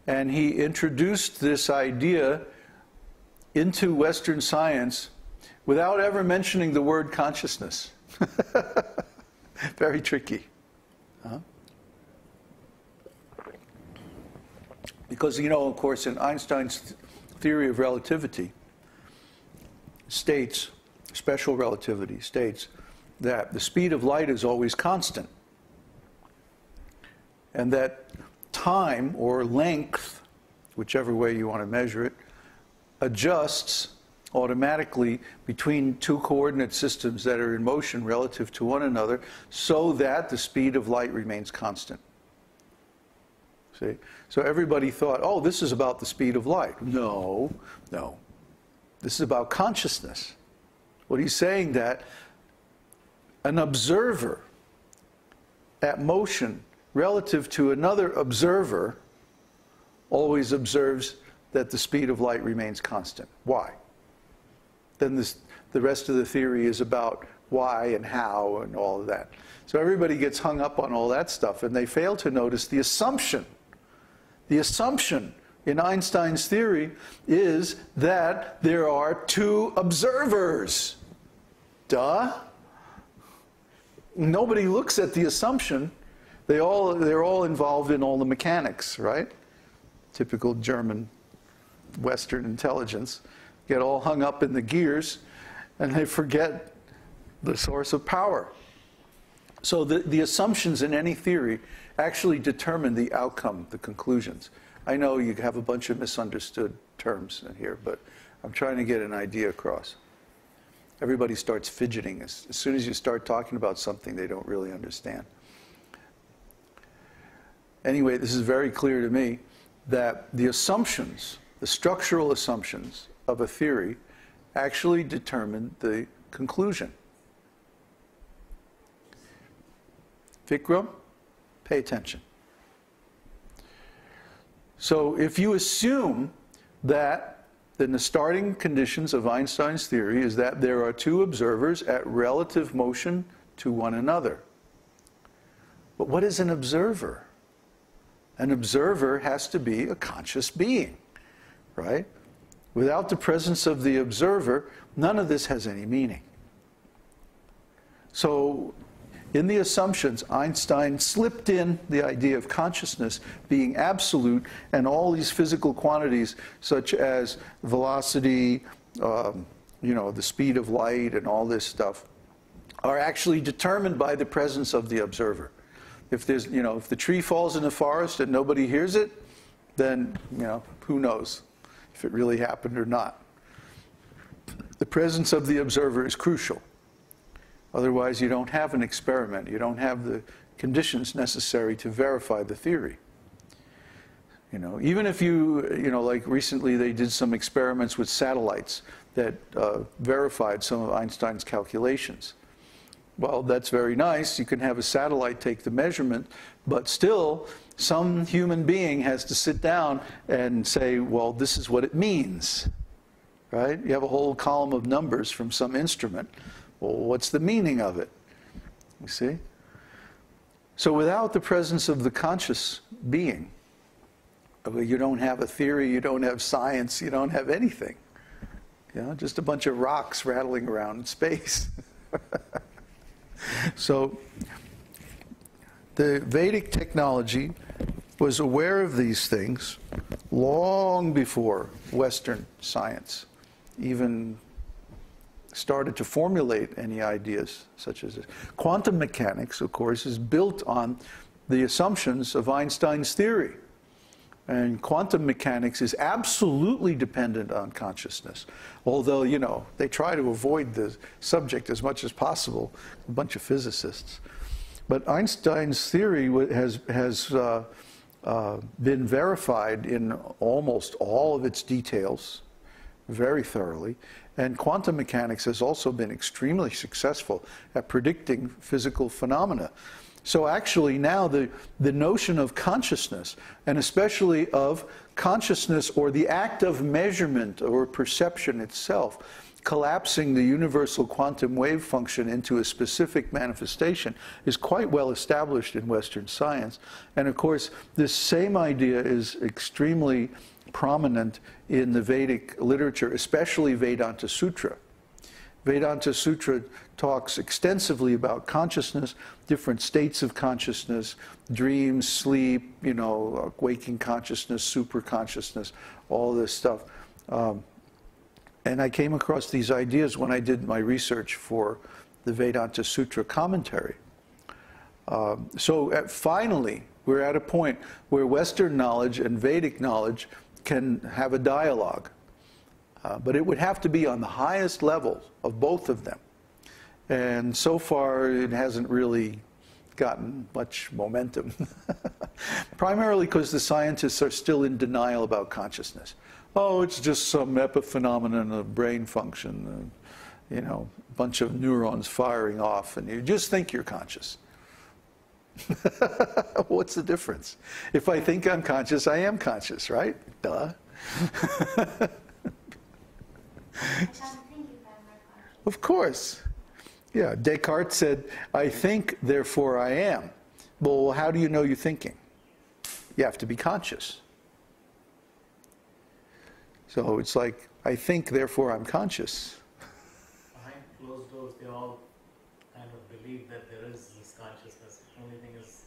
And he introduced this idea into Western science without ever mentioning the word consciousness. Very tricky. Huh? Because, you know, of course, in Einstein's theory of relativity states, special relativity states, that the speed of light is always constant. And that time, or length, whichever way you want to measure it, adjusts automatically between two coordinate systems that are in motion relative to one another, so that the speed of light remains constant. See? So everybody thought, oh, this is about the speed of light. No, no. This is about consciousness. What he's saying, that an observer at motion relative to another observer always observes that the speed of light remains constant. Why? Then the rest of the theory is about why and how and all of that. So everybody gets hung up on all that stuff, and they fail to notice the assumption. The assumption in Einstein's theory is that there are two observers. Duh. Nobody looks at the assumption. They're all involved in all the mechanics, right? Typical German Western intelligence. Get all hung up in the gears, and they forget the source of power. So the assumptions in any theory actually determine the outcome, the conclusions. I know you have a bunch of misunderstood terms in here, but I'm trying to get an idea across. Everybody starts fidgeting. As soon as you start talking about something they don't really understand. Anyway, this is very clear to me that the assumptions, the structural assumptions of a theory actually determine the conclusion. Vikram, pay attention. So if you assume that then the starting conditions of Einstein's theory is that there are two observers at relative motion to one another. But what is an observer? An observer has to be a conscious being, right? Without the presence of the observer, none of this has any meaning. So in the assumptions, Einstein slipped in the idea of consciousness being absolute, and all these physical quantities such as velocity, you know, the speed of light and all this stuff are actually determined by the presence of the observer. If there's, you know, if the tree falls in the forest and nobody hears it, then, you know, who knows if it really happened or not. The presence of the observer is crucial. Otherwise, you don't have an experiment. You don't have the conditions necessary to verify the theory. You know, even if you know, like recently they did some experiments with satellites that verified some of Einstein's calculations. Well, that's very nice. You can have a satellite take the measurement, but still, some human being has to sit down and say, well, this is what it means, right? You have a whole column of numbers from some instrument. Well, what's the meaning of it? You see? So without the presence of the conscious being, you don't have a theory, you don't have science, you don't have anything. You know, just a bunch of rocks rattling around in space. So the Vedic technology was aware of these things long before Western science even started to formulate any ideas such as this. Quantum mechanics, of course, is built on the assumptions of Einstein's theory. And quantum mechanics is absolutely dependent on consciousness. Although, you know, they try to avoid the subject as much as possible, a bunch of physicists. But Einstein's theory has been verified in almost all of its details very thoroughly. And quantum mechanics has also been extremely successful at predicting physical phenomena. So actually now the notion of consciousness, and especially of consciousness or the act of measurement or perception itself, collapsing the universal quantum wave function into a specific manifestation is quite well established in Western science. And of course, this same idea is extremely prominent in the Vedic literature, especially Vedanta Sutra. Vedanta Sutra talks extensively about consciousness, different states of consciousness, dreams, sleep, you know, waking consciousness, super consciousness, all this stuff. And I came across these ideas when I did my research for the Vedanta Sutra commentary. Finally, we're at a point where Western knowledge and Vedic knowledge can have a dialogue. But it would have to be on the highest level of both of them. And so far, it hasn't really gotten much momentum. Primarily because the scientists are still in denial about consciousness. Oh, it's just some epiphenomenon of brain function, you know, a bunch of neurons firing off, and you just think you're conscious. What's the difference? If I think I'm conscious, I am conscious, right? Duh. Of course. Yeah, Descartes said, I think, therefore I am. Well, how do you know you're thinking? You have to be conscious. So it's like, I think, therefore I'm conscious. Behind closed doors, they all kind of believe that there is this consciousness. The only thing is,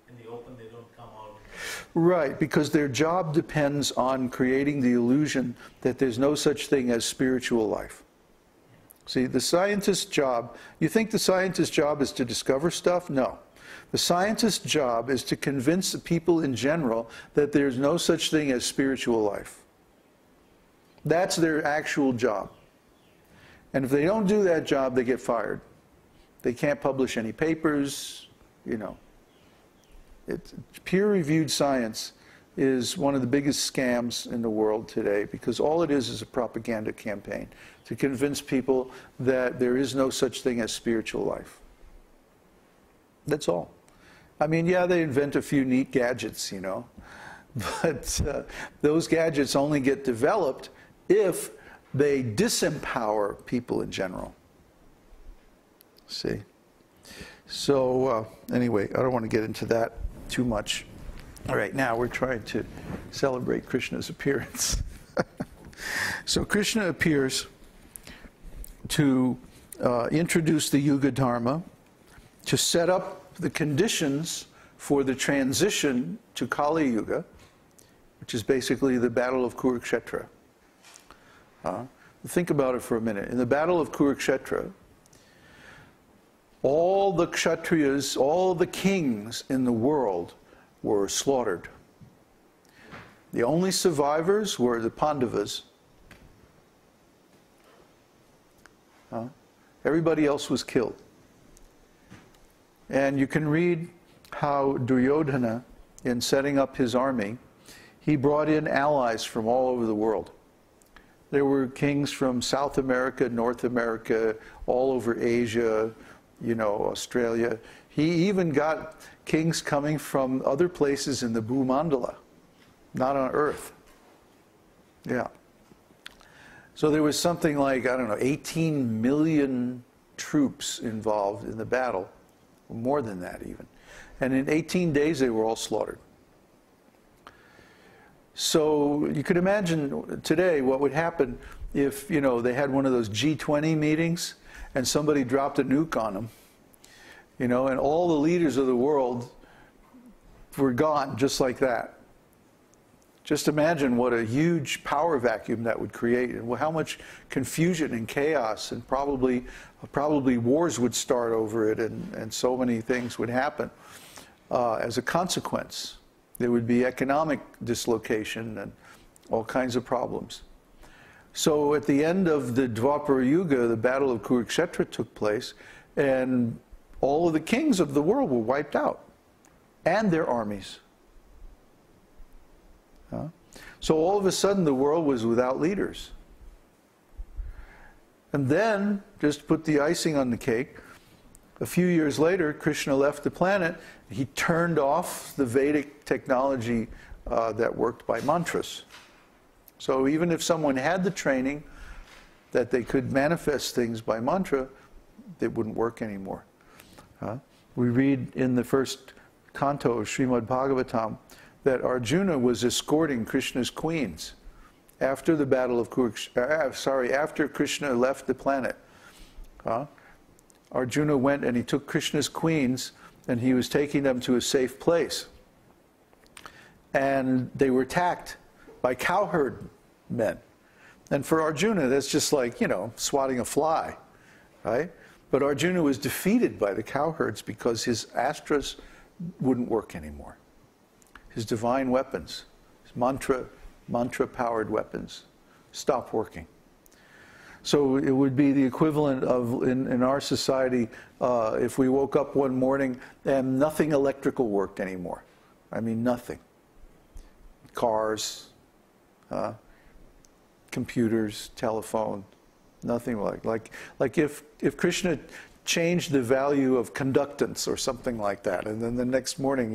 in the open, they don't come out. Right, because their job depends on creating the illusion that there's no such thing as spiritual life. See, the scientist's job, you think the scientist's job is to discover stuff? No. The scientist's job is to convince the people in general that there's no such thing as spiritual life. That's their actual job. And if they don't do that job, they get fired. They can't publish any papers, you know. Peer-reviewed science is one of the biggest scams in the world today, because all it is a propaganda campaign to convince people that there is no such thing as spiritual life. That's all. I mean, yeah, they invent a few neat gadgets, you know, but those gadgets only get developed if they disempower people in general. See? So anyway, I don't want to get into that too much. All right, now we're trying to celebrate Krishna's appearance. So Krishna appears to introduce the Yuga Dharma, to set up the conditions for the transition to Kali Yuga, which is basically the Battle of Kurukshetra. Think about it for a minute. In the Battle of Kurukshetra, all the Kshatriyas, all the kings in the world were slaughtered. The only survivors were the Pandavas. Everybody else was killed. And you can read how Duryodhana, in setting up his army, he brought in allies from all over the world. There were kings from South America, North America, all over Asia, you know, Australia. He even got kings coming from other places in the Bhumandala, not on Earth. Yeah. So there was something like, I don't know, 18 million troops involved in the battle, more than that even. And in 18 days they were all slaughtered. So you could imagine today what would happen if, you know, they had one of those G20 meetings and somebody dropped a nuke on them, you know, and all the leaders of the world were gone just like that. Just imagine what a huge power vacuum that would create, and how much confusion and chaos, and probably wars would start over it, and so many things would happen as a consequence. There would be economic dislocation and all kinds of problems. So at the end of the Dvapara Yuga, the Battle of Kurukshetra took place, and all of the kings of the world were wiped out, and their armies. So all of a sudden the world was without leaders. And then, just to put the icing on the cake, a few years later, Krishna left the planet. He turned off the Vedic technology that worked by mantras. So even if someone had the training, that they could manifest things by mantra, they wouldn't work anymore. We read in the first canto of Bhagavatam that Arjuna was escorting Krishna's queens after the battle of after Krishna left the planet. Arjuna went and he took Krishna's queens and he was taking them to a safe place. And they were attacked by cowherd men. And for Arjuna, that's just like, you know, swatting a fly, right? But Arjuna was defeated by the cowherds because his astras wouldn't work anymore. His divine weapons, his mantra-powered weapons, stopped working. So it would be the equivalent of, in our society, if we woke up one morning and nothing electrical worked anymore. I mean, nothing. Cars, computers, telephone, nothing like if Krishna changed the value of conductance or something like that, and then the next morning